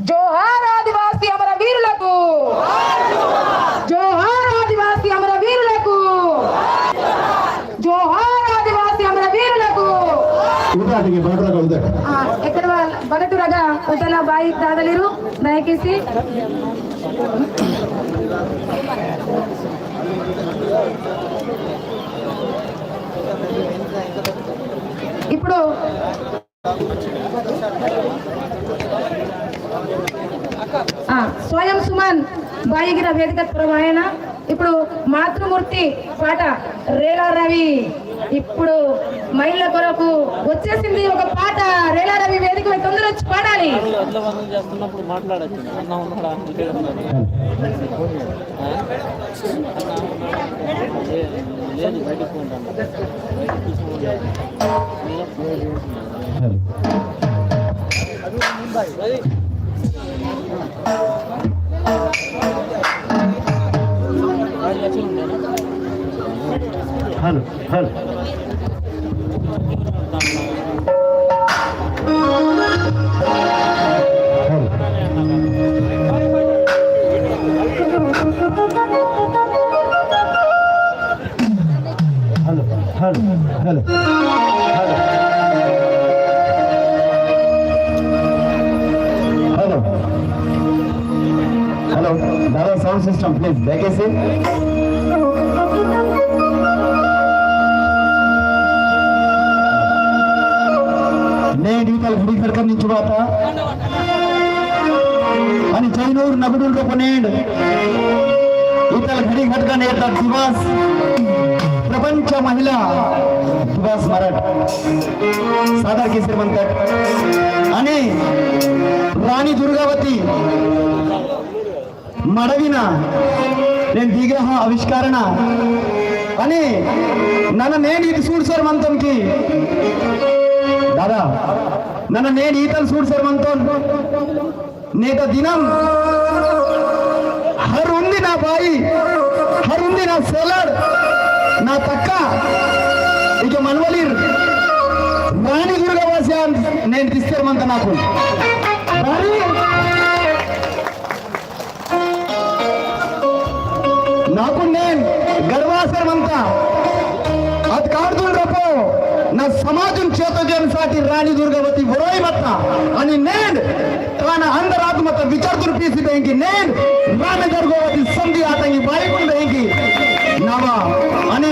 జోహార్ ఆదివాసీ అమర వీరులకు, జోహార్ ఆదివాసీ అమర వీరులకు, జోహార్ ఆదివాసీ అమర వీరులకు. ఎక్కడ బగటురగా ఉదల బాయి దాదలిరు దయచేసి ఇప్పుడు స్వయం సుమన్ బాయిగిర వేదిక ప్రమాణ ఇప్పుడు మాతృమూర్తి పాట రేలా రవి ఇప్పుడు మహిళల కొరకు వచ్చేసింది ఒక పాట. రేలా రవి వేదిక తొందర వచ్చి పాడాలి. Hello hello hello hello hello hello Dada sound system please దయచేసి. घड़ी खड़कर नहीं छुड़ाता आणि जैनूर नगडूर को पनेड इतल घड़ी खड़कर नेता दिवस प्रपंच महिला दिवस मराठ सादर केसरी म्हणतात आणि राणी दुर्गावती मडविना నేను విగ్రహ ఆవిష్కరణ అని నన్ను నేను ఇది చూడు సార్ మంతంకి दादा नन्ना నేను ఈతలు చూడు సార్ మనతో నేత దినం హర్ ఉంది నా బాయి హర్ ఉంది నా సేలర్ నా తక్క ఇక మనవలి రాణి దుర్గవాసి నేను తీస్తారు మంత నాకు నాకు నేను గర్వాసరమంతా అది కాడుతుండ్రపో నా సమాజం చేతోజనసాటి రాణి దుర్గావతి బరోయి మత్త అని నేను తన అంతరాత్మత విచారతులు పీసి దేంకి నేను రాణి దుర్గావతి సంధి ఆతంగి బాయికున్ దేంకి నావా అని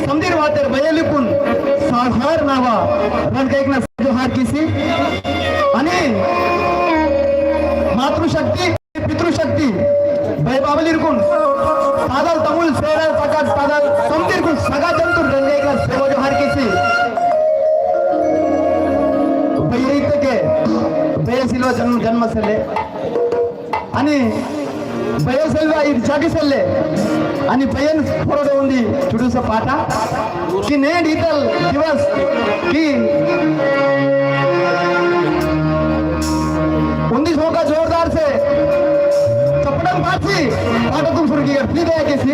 సంధిర్ వాతర్ బయలిపున్ సాధార్ నావా రన్కైక్న జోహార్ కిసి అని మాతృశక్తి పితృశక్తి బైబాబలిరుకున్ सादल तमुल सेडल सकात सादल समतिर कुल सगा जंतु रंगे का सेवा जोहार किसी बयरित के बयसिल्वा जन्म सेले आणि बयसिल्वा इर जागी सेले आणि बयन फोडो उंदी चुडूसा पाटा की ने डिटल दिवस की उंदी होगा जोरदार से चपड़न पाची पाटा तुम शुरू किया प्लीज दया किसी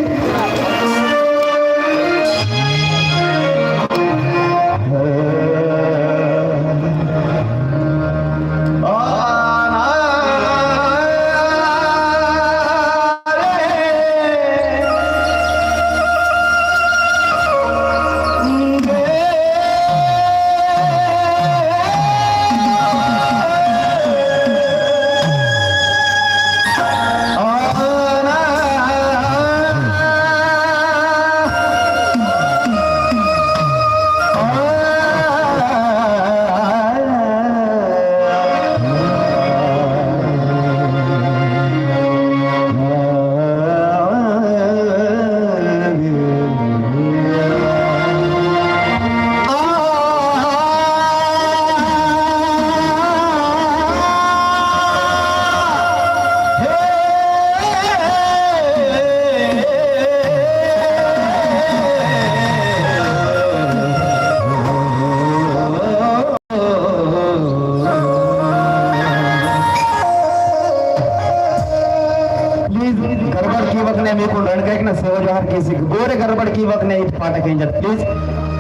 की वक्त ने मेरे को रणगायक ना सेवा जोहार केसी गोरे गड़बड़ की वक्त ने इस पाठ के अंदर प्लीज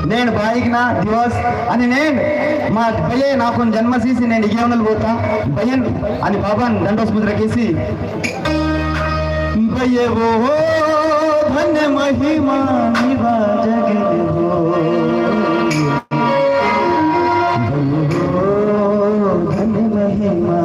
నేను బాయికిన దివస్ అని నేను మా భయ్య నాకు జన్మసీసి నేను ఇగేవనలు పోతా భయ్యన్ అని బాబాన్ దండోస్ ముద్ర కేసి భయ్య ఓ ధన్య మహిమా నివా జగదేవో ధన్య మహిమా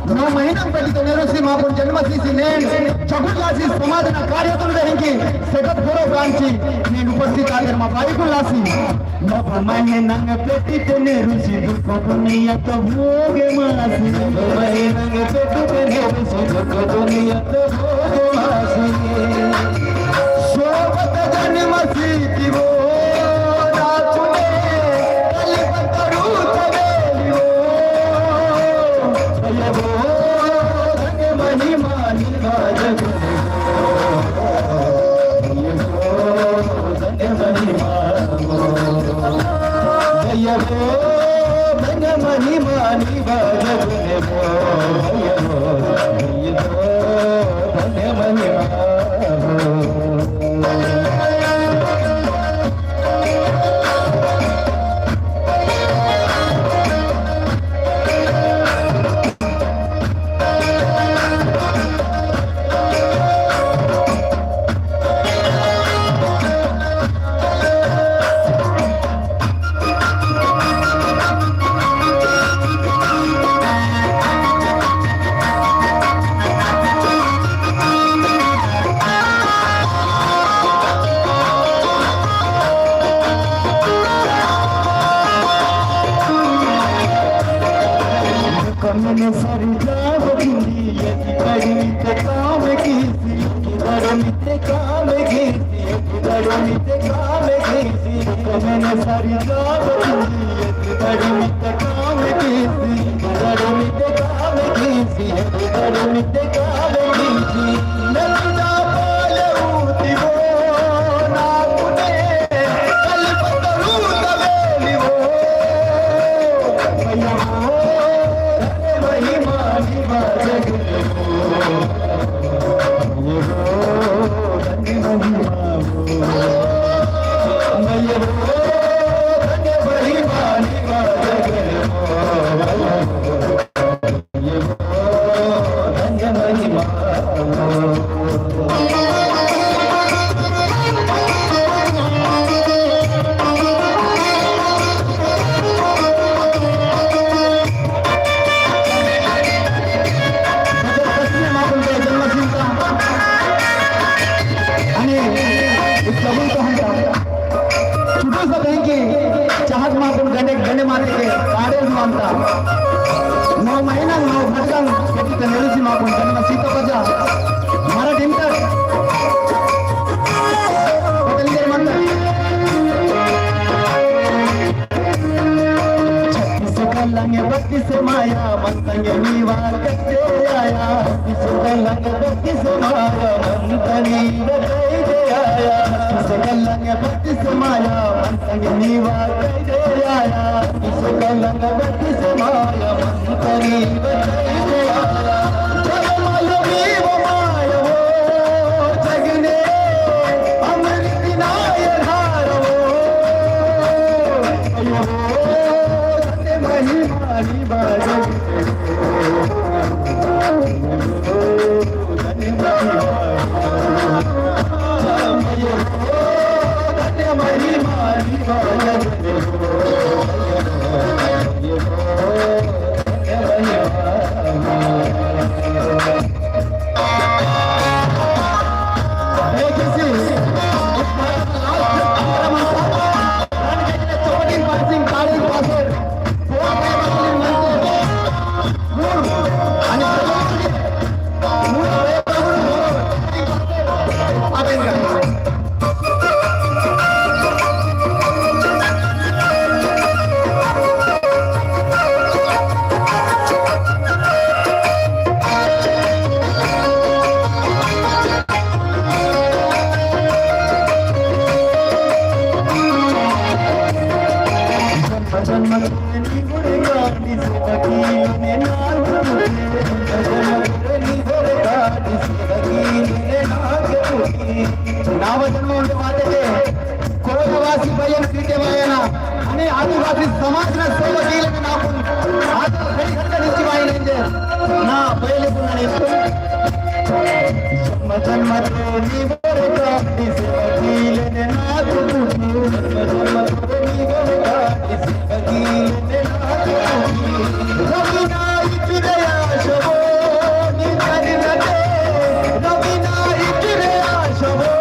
नौ महीना पहले मापुर जन्मसीसी चकुलासी समाधान कार्य सेटअप करो ब्रांची నేను ఉపస్థిత ఆగర్ మా బాయికులాసి నవ మహినంగ పెట్టితేనే రుచి దుఃఖదునియత భోగే మాసి మహినంగ పెట్టితేనే రుచి దుఃఖదునియత భోగే మాసి శోభత జన్మసీతివో నాకునే కలిపతరు తవేలివో భయవో ధన్య మహిమా నివాజగో ధన్య మహిమా నివాజగో ధన్య మహిమా मैंने सारी जाव गिंदी गणित काम की गणित काम की गणित काम की मैंने सारी जाव गिंदी गणित काम की गणित काम की गणित काम की नलना पाले उती वो नाकुने कल्पतरू तवेली वो भैया ధన్య म्हणता नऊ महिना नऊ घटकां तिथं नेलुची मागून त्यांना सीतापजा मराठी म्हणतात लंगे बत्तीस माया मंतंगे नीवार कत्ते आया लंगे बत्तीस माया मंतंगे बत्तीस आया लंगे बत्तीस माया मंतंगे नीवार कत्ते आया लंगे बत्तीस माया मंतंगे बत्तीस आया जग मायो वो मायो जगने अमृत नाय धार हो महिमानी बाजो महिमानी आणि आदिवासी समाजना सर्व केलं आपण आज घरी वाहिले ना पहिले पुन्हा जन्म निवर काटी सेवकीले ना तू जन्म निवर काटी सेवकीले ना तू रविना इचुदया शबो निकरी नते रविना इचुदया शबो